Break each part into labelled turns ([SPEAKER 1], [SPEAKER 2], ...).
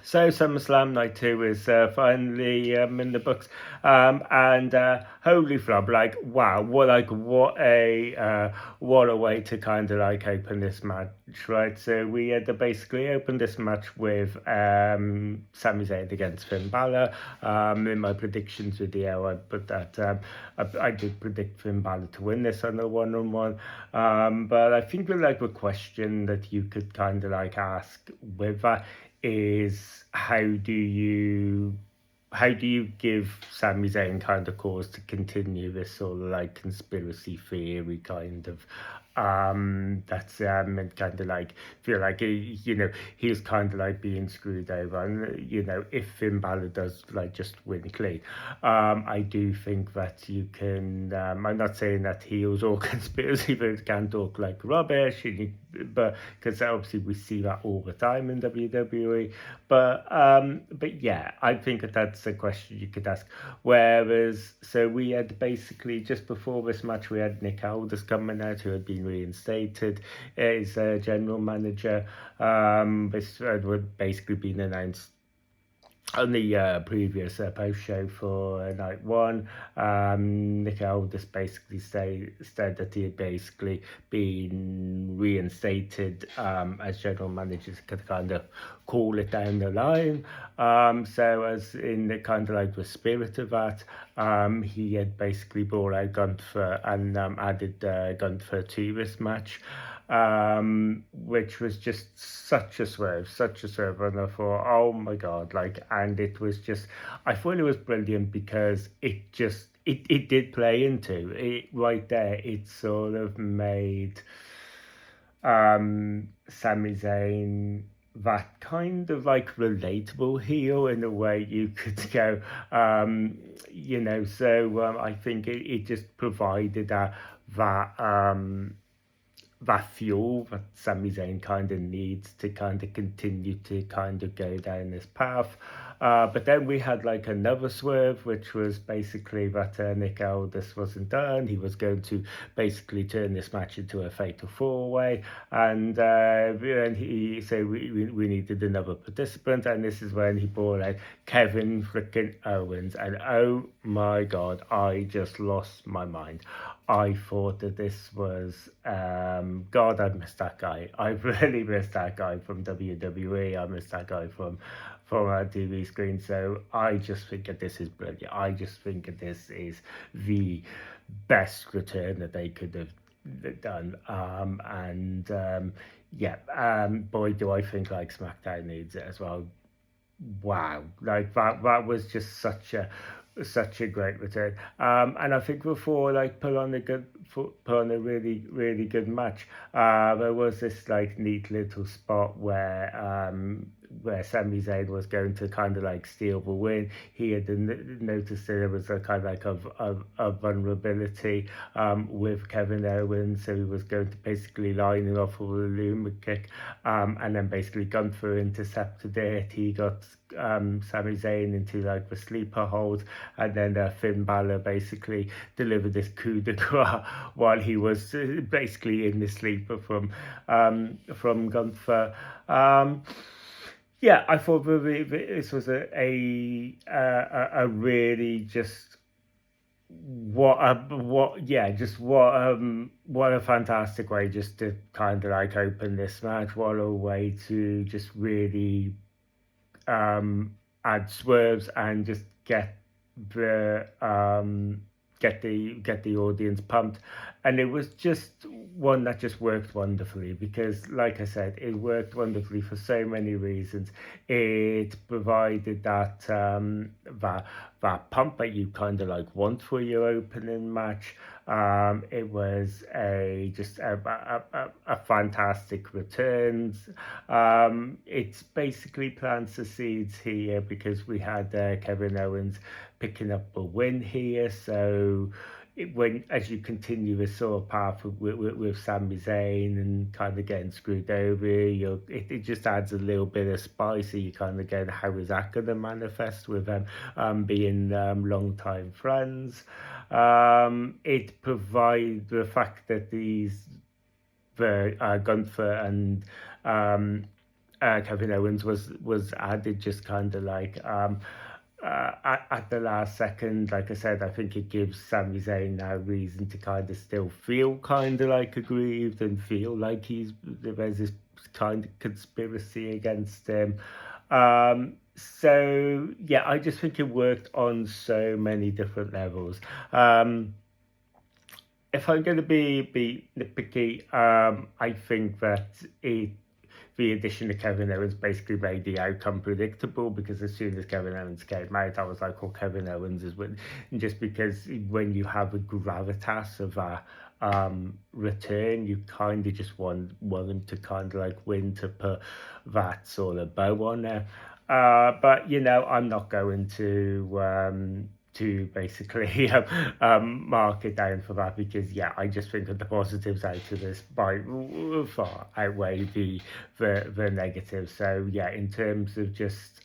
[SPEAKER 1] So Summerslam Night 2 is finally in the books, and holy flub! Like wow, what a way to kind of like open this match, right? So we had to basically open this match with Sami Zayn against Finn Balor. In my predictions video, I put that I did predict Finn Balor to win this on the one-on-one, but I think the question that you could kind of like ask with that is how do you give Sami Zayn kind of cause to continue this sort of like conspiracy theory kind of that's and kind of like feel like he's kind of like being screwed over, and if Finn Balor does like just win clean, I do think that you can I'm not saying that heels or conspiracy theories can talk like rubbish, but because obviously we see that all the time in WWE, but yeah, I think that's a question you could ask. Whereas, so we had basically just before this match, we had Nick Aldis coming out, who had been reinstated as general manager. This had basically been announced on the previous post show for night one. Nick Aldis basically said that he had basically been reinstated as general manager to kind of call it down the line. So as in the kind of like the spirit of that, he had basically brought out Gunther and added Gunther to this match, which was just such a swerve, and I thought, oh my god, like, and it was just, I thought it was brilliant because it did play into it right there. It sort of made Sami Zayn that kind of like relatable heel in a way you could go, so I think it just provided that fuel that Sami Zayn kind of needs to kind of continue to kind of go down this path. But then we had like another swerve, which was basically that Nick Aldis wasn't done. He was going to basically turn this match into a fatal four-way, and he said we needed another participant, and this is when he brought out Kevin freaking Owens, and oh my god, I just lost my mind. I thought that this was God, I missed that guy. I really missed that guy from WWE. I missed that guy from our TV screen. So I just think that this is brilliant. I just think that this is the best return that they could have done. Boy, do I think like SmackDown needs it as well. Wow, like that was just such a great return. And I think before like put on a really really good match, there was this like neat little spot where Sami Zayn was going to kind of like steal the win. He had noticed that there was a kind of like a vulnerability with Kevin Owens, so he was going to basically line it off with a Luma kick, and then basically Gunther intercepted it. He got Sami Zayn into like the sleeper hold, and then Finn Balor basically delivered this coup de grace while he was basically in the sleeper from Gunther. Yeah, I thought this was a really just what a fantastic way just to kind of like open this match. What a way to just really add swerves and just the get the audience pumped, and it was just one that just worked wonderfully because, like I said, it worked wonderfully for so many reasons. It provided that pump that you kind of like want for your opening match. It was a fantastic returns. It's basically plants the seeds here because we had Kevin Owens picking up a win here. So when as you continue this sort of path with Sami Zayn and kind of getting screwed over, it just adds a little bit of spice. So you kind of go, how is that going to manifest with them being long time friends? It provides the fact that the Gunther Kevin Owens was added just kind of like at the last second. Like I said, I think it gives Sami Zayn now reason to kind of still feel kind of like aggrieved and feel like there's this kind of conspiracy against him. So yeah, I just think it worked on so many different levels. If I'm going to be nitpicky, I think that the addition of Kevin Owens basically made the outcome predictable, because as soon as Kevin Owens came out, I was like, well, Kevin Owens is winning. Just because when you have a gravitas of a return, you kind of just want him to kind of like win to put that sort of bow on there. But I'm not going to basically mark it down for that, because I just think that the positives out of this by far outweigh the negatives. So in terms of just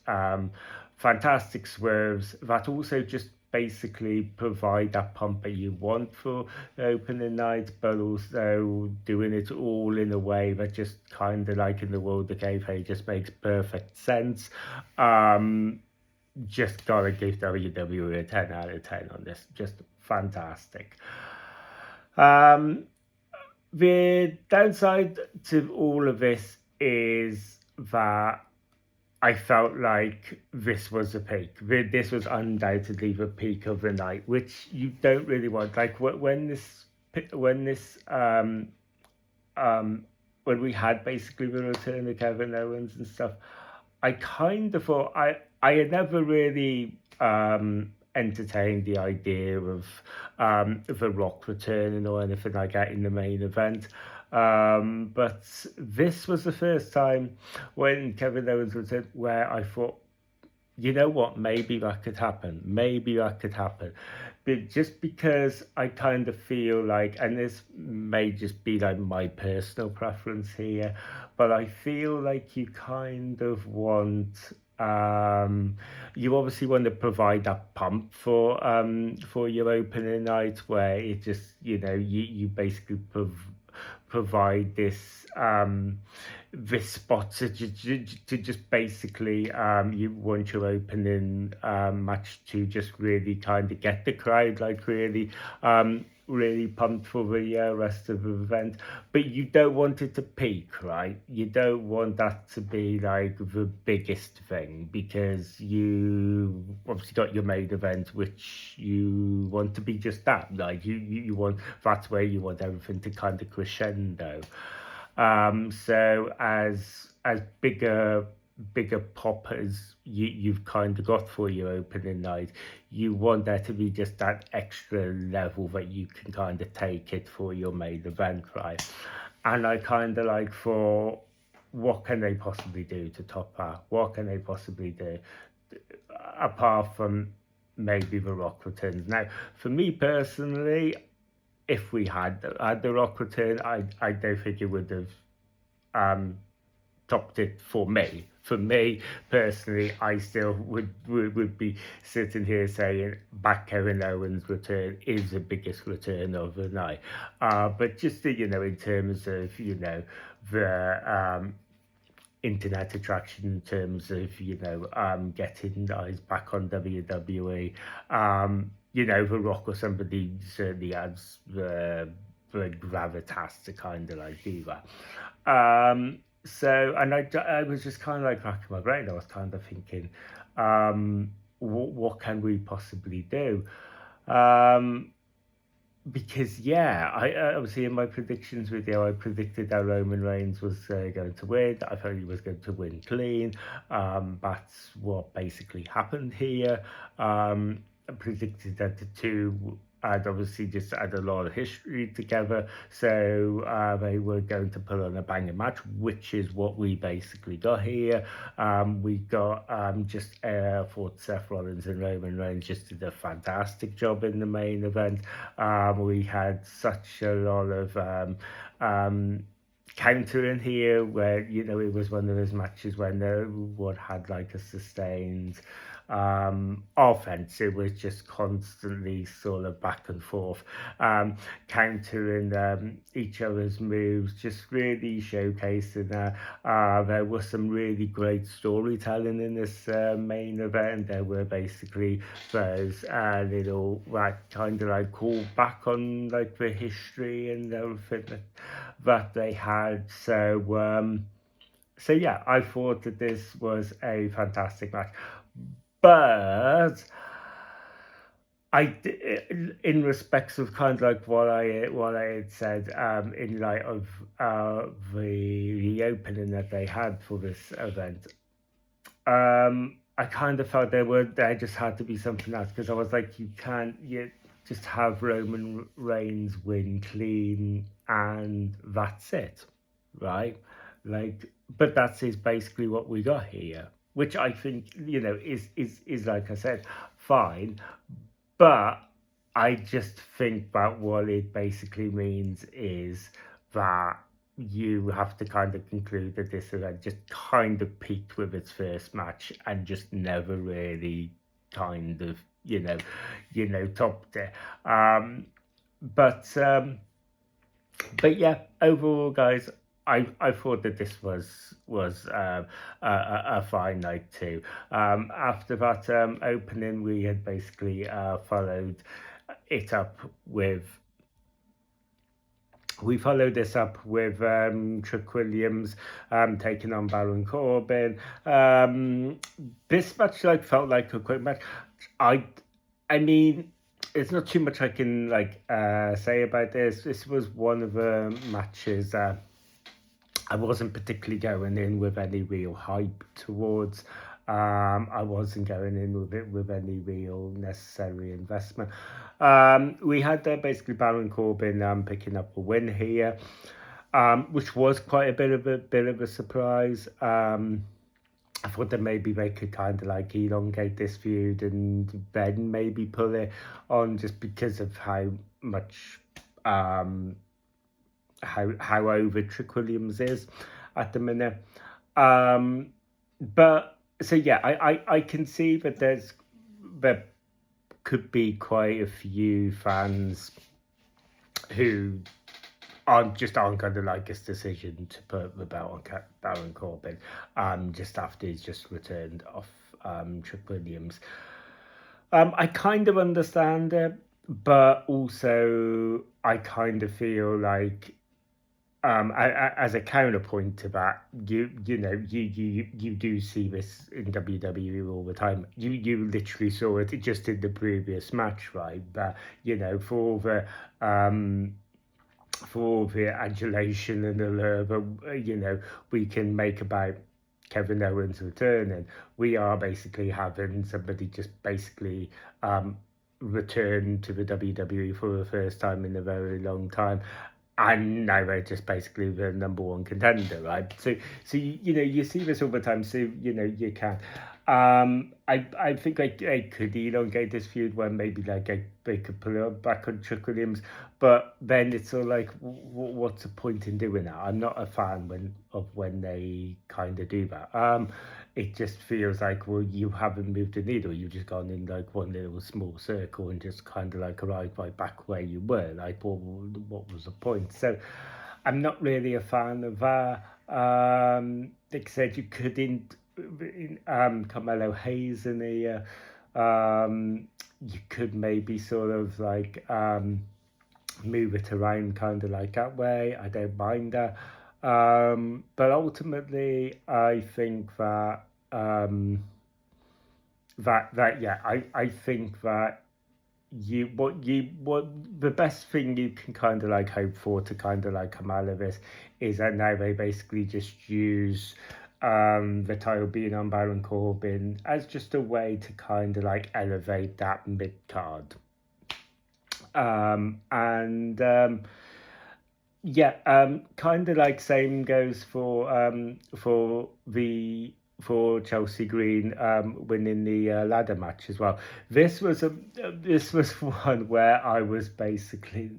[SPEAKER 1] fantastic swerves that also just basically provide that pump that you want for the opening night, but also doing it all in a way that just kind of like in the world of kayfabe just makes perfect sense. Just gotta give WWE a 10 out of 10 on this. Just fantastic. The downside to all of this is that I felt like this was a peak. This was undoubtedly the peak of the night, which you don't really want. Like when we had basically the return of Kevin Owens and stuff, I kind of thought I had never really entertained the idea of The Rock returning or anything like that in the main event. But this was the first time when Kevin Owens returned where I thought, you know what, maybe that could happen. Maybe that could happen. But just because I kind of feel like, and this may just be like my personal preference here, but I feel like you kind of want, you obviously want to provide that pump for your opening night, where it just, you basically provide this this spot to just basically you want your opening match to just really kind of get the crowd like really pumped for the rest of the event, but you don't want it to peak, right? You don't want that to be like the biggest thing, because you obviously got your main event, which you want to be just that, like you want, that's where you want everything to kind of crescendo. So as bigger pop as you've kind of got for your opening night, you want there to be just that extra level that you can kind of take it for your main event, right? And I kind of like, for what can they possibly do to top that? What can they possibly do apart from maybe The Rock returns? Now, for me personally, if we had The Rock return, I don't think it would have topped it for me. For me personally, I still would be sitting here saying back Kevin Owens' return is the biggest return of the night. But just in terms of the internet attraction, in terms of getting eyes back on WWE, The Rock or somebody certainly adds the gravitas to kind of like do that. So, and I was just kind of like racking my brain. I was kind of thinking, what can we possibly do? Because I obviously in my predictions video, I predicted that Roman Reigns was going to win. I thought he was going to win clean. That's what basically happened here. I predicted that the two had obviously just had a lot of history together, so they were going to put on a banging match, which is what we basically got here. We got thought Seth Rollins and Roman Reigns just did a fantastic job in the main event. We had such a lot of countering here where, you know, it was one of those matches when one had like a sustained offense. It was just constantly sort of back and forth, countering each other's moves, just really showcasing there was some really great storytelling in this main event. There were basically those little like kind of like call back on like the history and everything that they had. So yeah, I thought that this was a fantastic match, but in respects of kind of like what I had said, in light of the opening that they had for this event, I kind of felt there just had to be something else, because I was like, you can't just have Roman Reigns win clean and that's it, right? Like, but that's is basically what we got here, which I think, you know, is like I said, fine, but I just think that what it basically means is that you have to kind of conclude that this event just kind of peaked with its first match and just never really kind of, topped it. But yeah, overall, guys, I thought that this was a fine night too. After that opening, we had basically followed it up with. We followed this up with Trick Williams taking on Baron Corbin. This match felt like a quick match. I mean, there's not too much I can say about this. This was one of the matches I wasn't particularly going in with any real hype towards. I wasn't going in with it with any real necessary investment. We had basically Baron Corbin picking up a win here, which was quite a bit of a surprise. I thought that maybe they could kind of elongate this feud and then maybe pull it on, just because of how much how over Trick Williams is at the minute. But so yeah, I can see that there could be quite a few fans who aren't going to like his decision to put the belt on Baron Corbin just after he's just returned off Trick Williams. I kind of understand it, but also I kind of feel like as a counterpoint to that, you do see this in WWE all the time. You literally saw it just in the previous match, right? But for all the adulation and the love, we can make about Kevin Owens returning, we are basically having somebody just basically return to the WWE for the first time in a very long time. And now they're just basically the number one contender, right? So you see this all the time. So you can. I think they could elongate this feud when maybe they could pull it back on Trick Williams, but then it's sort of what's the point in doing that? I'm not a fan when they kind of do that. It just feels like, well, you haven't moved the needle. You've just gone in one little small circle and just kind of arrived right back where you were. What was the point? So I'm not really a fan of that. Like I said, you couldn't Carmelo Hayes in here. You could maybe sort of move it around kind of that way. I don't mind that. But ultimately, I think that I think that what the best thing you can kind of hope for to kind of come out of this is that now they basically just use the title being on Baron Corbin as just a way to kind of elevate that mid card. Kind of same goes for the for Chelsea Green winning the ladder match as well. This was one where I was basically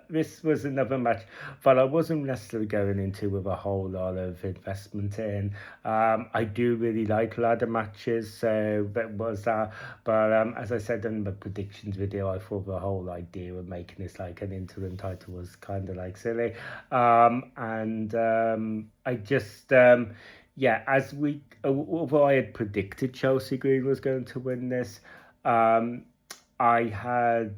[SPEAKER 1] this was another match that I wasn't necessarily going into with a whole lot of investment in. I do really like ladder matches, so that was that. But as I said in the predictions video, I thought the whole idea of making this like an interim title was kind of like silly, and I just. Yeah, although I had predicted Chelsea Green was going to win this, um, I had,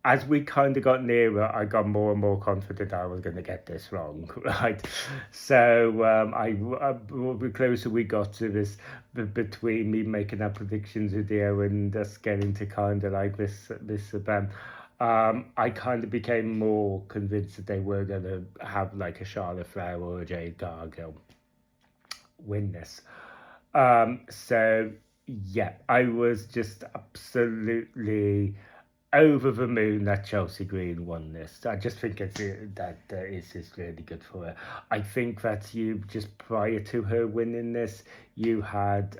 [SPEAKER 1] as we kind of got nearer, I got more and more confident I was going to get this wrong, right? So the closer we got to this, between me making that predictions video and us getting to kind of like this event, I kind of became more convinced that they were going to have like a Charlotte Flair or a Jade Gargill win this. So yeah, I was just absolutely over the moon that Chelsea Green won this. I just think that is just really good for her. I think that you just prior to her winning this, you had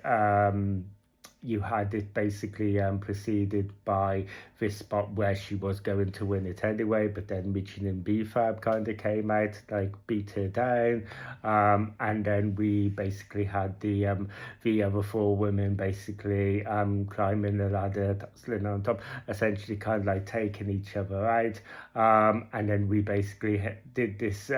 [SPEAKER 1] you had it basically preceded by this spot where she was going to win it anyway, but then Michin and BFAB kind of came out, like beat her down, and then we basically had the other four women basically climbing the ladder, tussling on top, essentially kind of like taking each other out, and then we basically did this.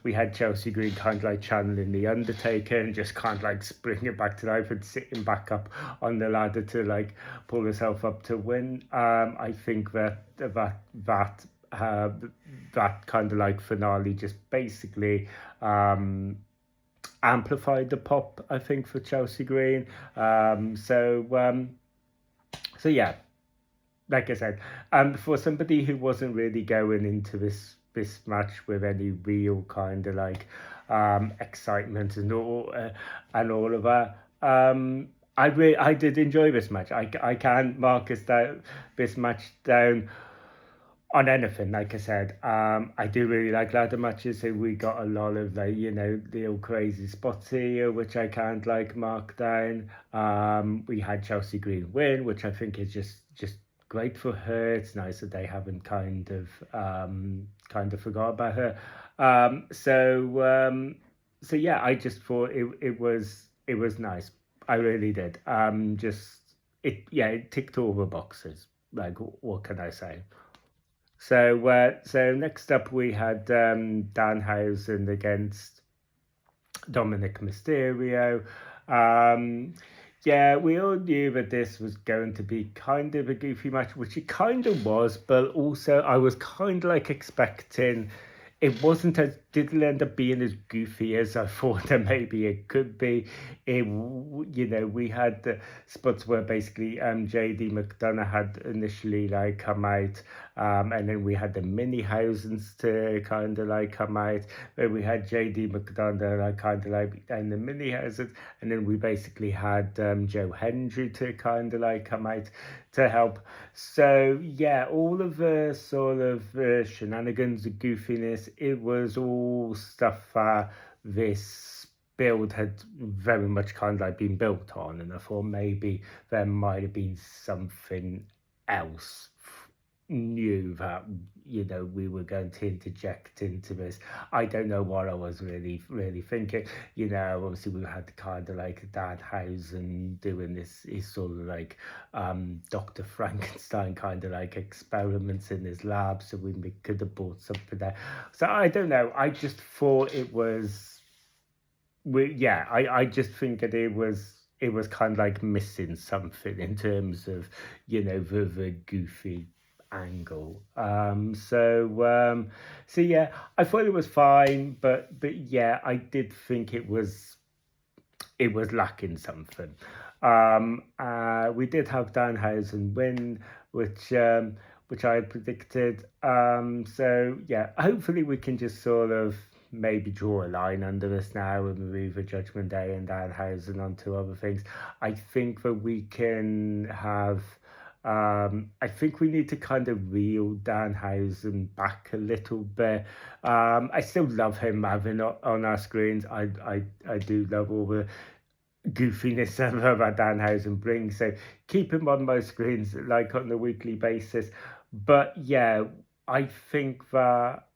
[SPEAKER 1] We had Chelsea Green kind of like channeling the Undertaker and just kind of like springing back to life and sitting back up on the ladder to like pull herself up to win. I think that kind of like finale just basically amplified the pop, I think, for Chelsea Green. So yeah, like I said, for somebody who wasn't really going into this match with any real kind of like excitement and all of that, I did enjoy this match. I can't mark this match down on anything. Like I said, I do really like ladder matches, so we got a lot of like, the old crazy spots here which I can't like mark down. We had Chelsea Green win, which I think is just great for her. It's nice that they haven't kind of forgot about her. So yeah, I just thought it was nice. I really did. It ticked all the boxes. Like, what can I say? So next up we had Danhausen against Dominic Mysterio. Yeah, we all knew that this was going to be kind of a goofy match, which it kind of was, but also I was kind of like expecting it didn't end up being as goofy as I thought that maybe it could be. We had the spots where basically JD McDonough had initially like come out, and then we had the mini Housens to kind of like come out, where we had JD McDonough like kind of like and the mini Housens, and then we basically had Joe Hendry to kind of like come out to help. So yeah, all of the sort of shenanigans, the goofiness, it was all stuff this build had very much kind of like been built on, and I thought maybe there might have been something else new that we were going to interject into this. I don't know what I was really thinking. Obviously we had kind of like Danhausen doing this his sort of like Dr. Frankenstein kind of like experiments in his lab, so we could have bought something there. So I don't know, I just thought it was I just think that it was kind of like missing something in terms of the goofy angle. So yeah, I thought it was fine, but yeah, I did think it was lacking something. We did have Danhausen win, which I had predicted. So yeah, hopefully we can just sort of maybe draw a line under this now and move a Judgment Day and Danhausen onto other things. I think that we can have. I think we need to kind of reel Danhausen back a little bit. I still love him having on our screens. I do love all the goofiness that Danhausen brings. So keep him on my screens like on a weekly basis. But yeah, I think that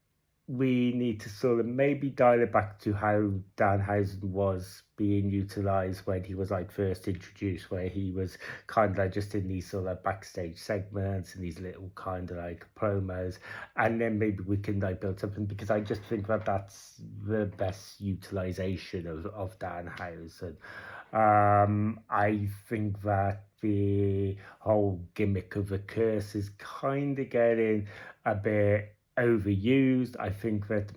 [SPEAKER 1] we need to sort of maybe dial it back to how Danhausen was being utilized when he was like first introduced, where he was kind of like just in these sort of backstage segments and these little kind of like promos, and then maybe we can like build something, because I just think that that's the best utilization of Danhausen. I think that the whole gimmick of the curse is kind of getting a bit overused. I think that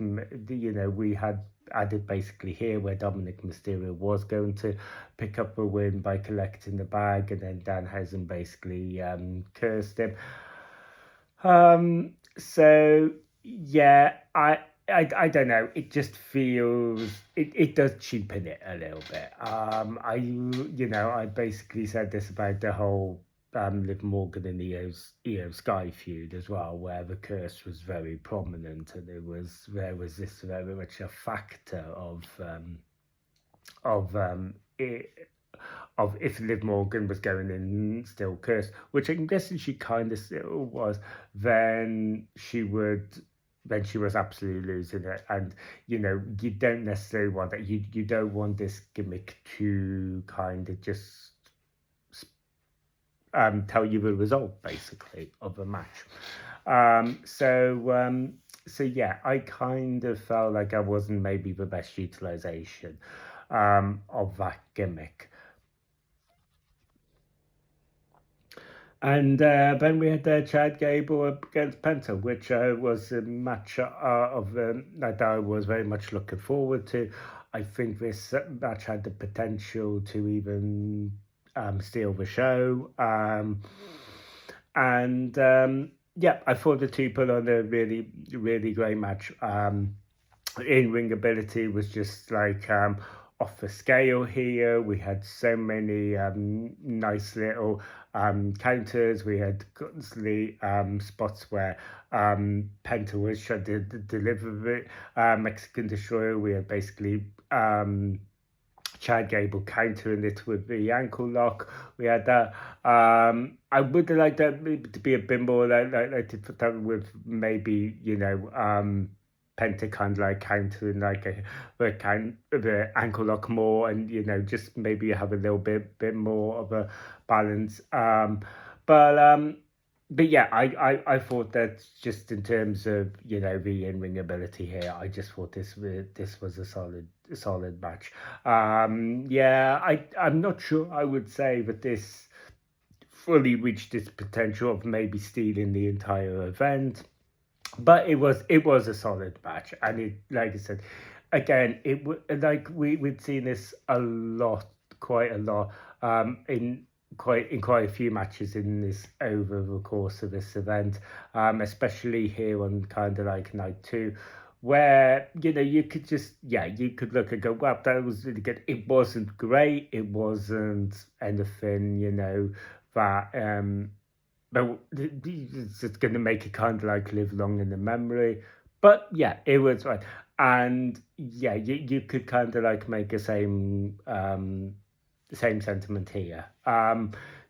[SPEAKER 1] we had added basically here where Dominic Mysterio was going to pick up a win by collecting the bag, and then Danhausen basically cursed him. So yeah, I don't know. It just feels it does cheapen it a little bit. I basically said this about the whole Liv Morgan and Io Sky feud as well, where the curse was very prominent, and there was this very much a factor of it, of if Liv Morgan was going in still cursed, which I'm guessing she kind of still was, then she was absolutely losing it. And you don't necessarily want that. You don't want this gimmick to kind of just tell you the result basically of a match. So yeah, I kind of felt like I wasn't maybe the best utilization of that gimmick. And then we had Chad Gable against Penta, which was a match that I was very much looking forward to. I think this match had the potential to even steal the show. And yeah, I thought the two put on a really, really great match. In ring ability was just like off the scale here. We had so many nice little counters. We had constantly spots where Penta was trying to deliver the Mexican Destroyer. We had basically Chad Gable countering it with the ankle lock. We had that. I would have liked that to be a bit more like that with maybe Penta kind of like countering like the ankle lock more, and just maybe have a little bit more of a balance. But but yeah, I thought that just in terms of the in ring ability here, I just thought this was a solid match. Yeah, I'm not sure I would say that this fully reached its potential of maybe stealing the entire event, but it was a solid match. And it, like I said, again, like we'd seen this a lot, quite a lot, in quite a few matches in this over the course of this event, especially here on kind of like night two, where you could just, yeah, you could look and go, well, that was really good. It wasn't great, it wasn't anything that but it's going to make it kind of like live long in the memory. But yeah, it was right. And yeah, you could kind of like make the same sentiment here.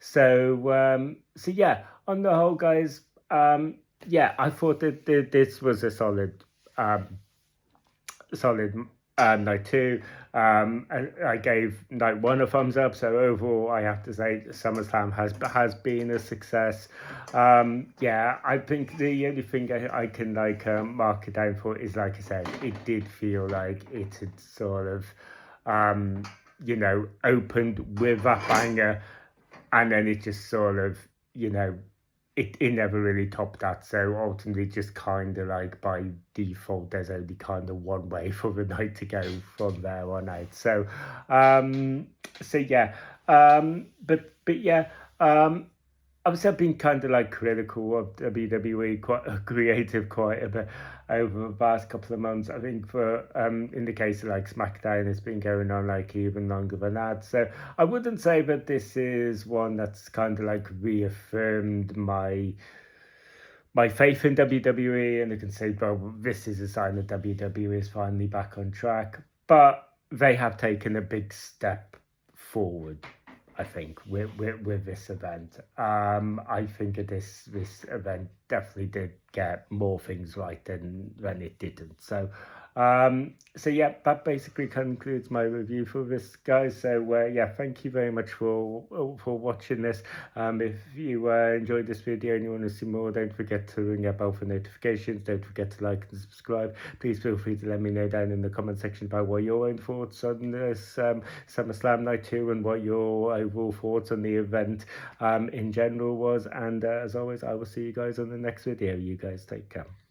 [SPEAKER 1] So yeah, on the whole, guys, yeah, I thought that this was a solid night two. I gave night one a thumbs up. So overall, I have to say SummerSlam has been a success. Yeah, I think the only thing I can like mark it down for is, like I said, it did feel like it had sort of opened with a banger, and then it just sort of it never really topped that. So ultimately, just kind of like by default, there's only kind of one way for the night to go from there on out. So yeah, but yeah, obviously I've been kind of like critical of WWE, quite creative quite a bit over the past couple of months. I think for in the case of like SmackDown, it's been going on like even longer than that. So I wouldn't say that this is one that's kind of like reaffirmed my faith in WWE, and I can say, well, this is a sign that WWE is finally back on track. But they have taken a big step forward, I think, with this event. I think this event definitely did get more things right than it didn't. So yeah, that basically concludes my review for this, guys. So yeah, thank you very much for watching this. If you enjoyed this video and you want to see more, don't forget to ring a bell for notifications. Don't forget to like and subscribe. Please feel free to let me know down in the comment section about what your own thoughts on this Summerslam Night 2 and what your overall thoughts on the event in general was. And as always, I will see you guys on the next video. You guys take care.